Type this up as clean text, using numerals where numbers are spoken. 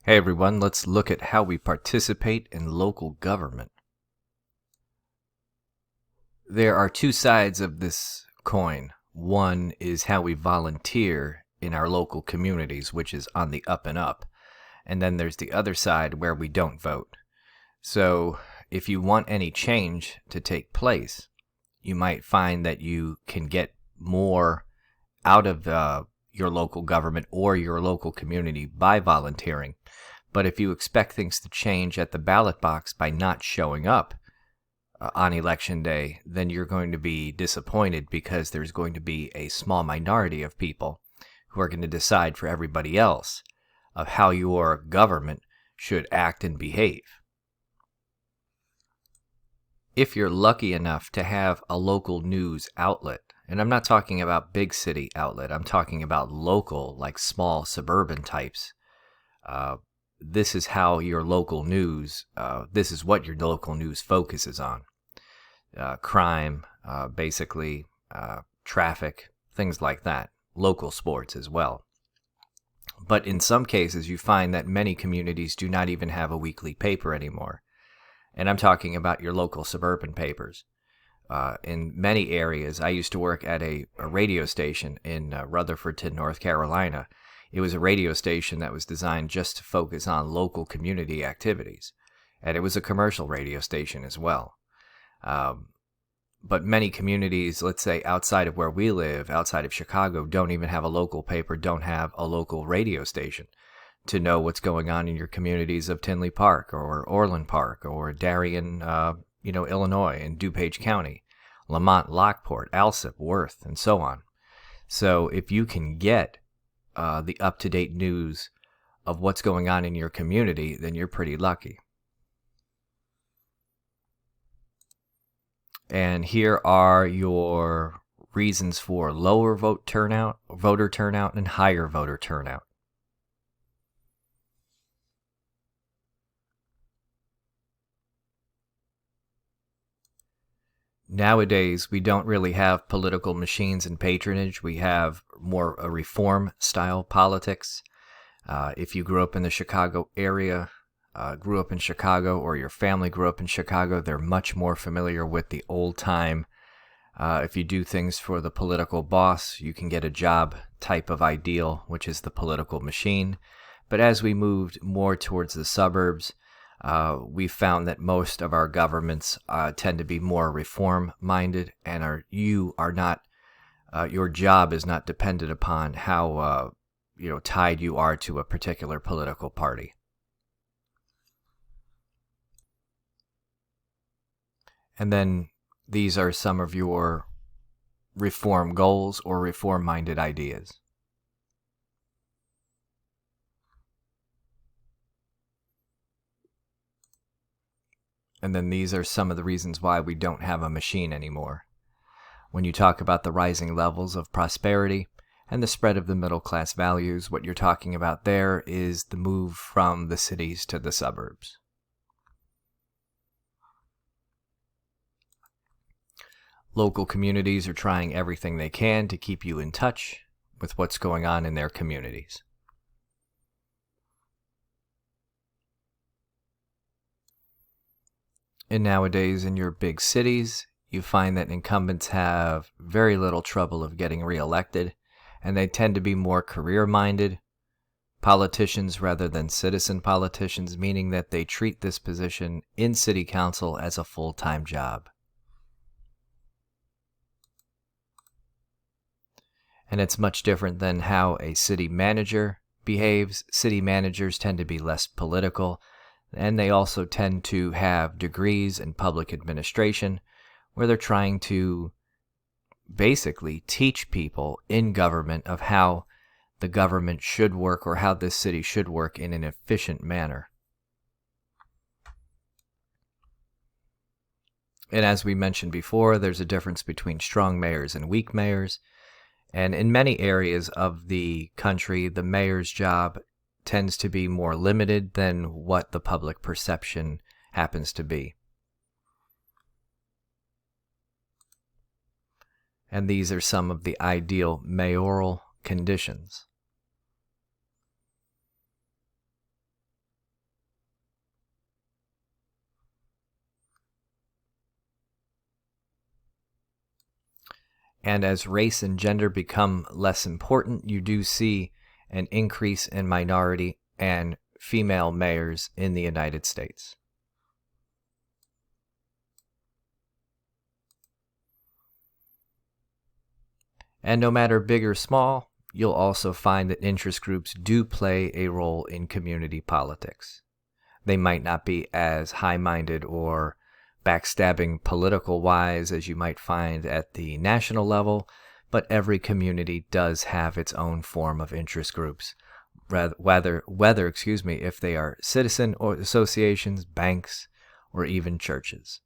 Hey everyone, let's look at how we participate in local government. There are two sides of this coin. One is how we volunteer in our local communities, which is on the up and up. And then there's the other side where we don't vote. So if you want any change to take place, you might find that you can get more out of your local government or your local community by volunteering. But if you expect things to change at the ballot box by not showing up on election day, then you're going to be disappointed because there's going to be a small minority of people who are going to decide for everybody else of how your government should act and behave. If you're lucky enough to have a local news outlet, and I'm not talking about big city outlet, I'm talking about local, like small suburban types, this is how your local news, this is what your local news focuses on. Crime, basically, traffic, things like that. Local sports as well. But in some cases, you find that many communities do not even have a weekly paper anymore. And I'm talking about your local suburban papers. In many areas, I used to work at a radio station in Rutherfordton, North Carolina. It was a radio station that was designed just to focus on local community activities. And it was a commercial radio station as well. But many communities, let's say outside of where we live, outside of Chicago, don't even have a local paper, don't have a local radio station to know what's going on in your communities of Tinley Park or Orland Park or Darien, Illinois and DuPage County, Lamont, Lockport, Alsip, Worth, and so on. So if you can get the up-to-date news of what's going on in your community, then you're pretty lucky. And here are your reasons for lower voter turnout, and higher voter turnout. Nowadays, we don't really have political machines and patronage. We have more a reform-style politics. If you grew up in the Chicago area, grew up in Chicago, or your family grew up in Chicago, they're much more familiar with the old time. If you do things for the political boss, you can get a job type of ideal, which is the political machine. But as we moved more towards the suburbs, we found that most of our governments tend to be more reform-minded, and your job is not dependent upon how tied you are to a particular political party. And then these are some of your reform goals or reform-minded ideas. And then these are some of the reasons why we don't have a machine anymore. When you talk about the rising levels of prosperity and the spread of the middle-class values, what you're talking about there is the move from the cities to the suburbs. Local communities are trying everything they can to keep you in touch with what's going on in their communities. And nowadays in your big cities, you find that incumbents have very little trouble of getting reelected, and they tend to be more career-minded politicians rather than citizen politicians, meaning that they treat this position in city council as a full-time job. And it's much different than how a city manager behaves. City managers tend to be less political, and they also tend to have degrees in public administration, where they're trying to basically teach people in government of how the government should work or how this city should work in an efficient manner. And as we mentioned before, there's a difference between strong mayors and weak mayors. And in many areas of the country, the mayor's job tends to be more limited than what the public perception happens to be. And these are some of the ideal mayoral conditions. And as race and gender become less important, you do see an increase in minority and female mayors in the United States. And no matter big or small, you'll also find that interest groups do play a role in community politics. They might not be as high-minded or backstabbing political-wise as you might find at the national level, but every community does have its own form of interest groups, whether if they are citizen or associations, banks, or even churches.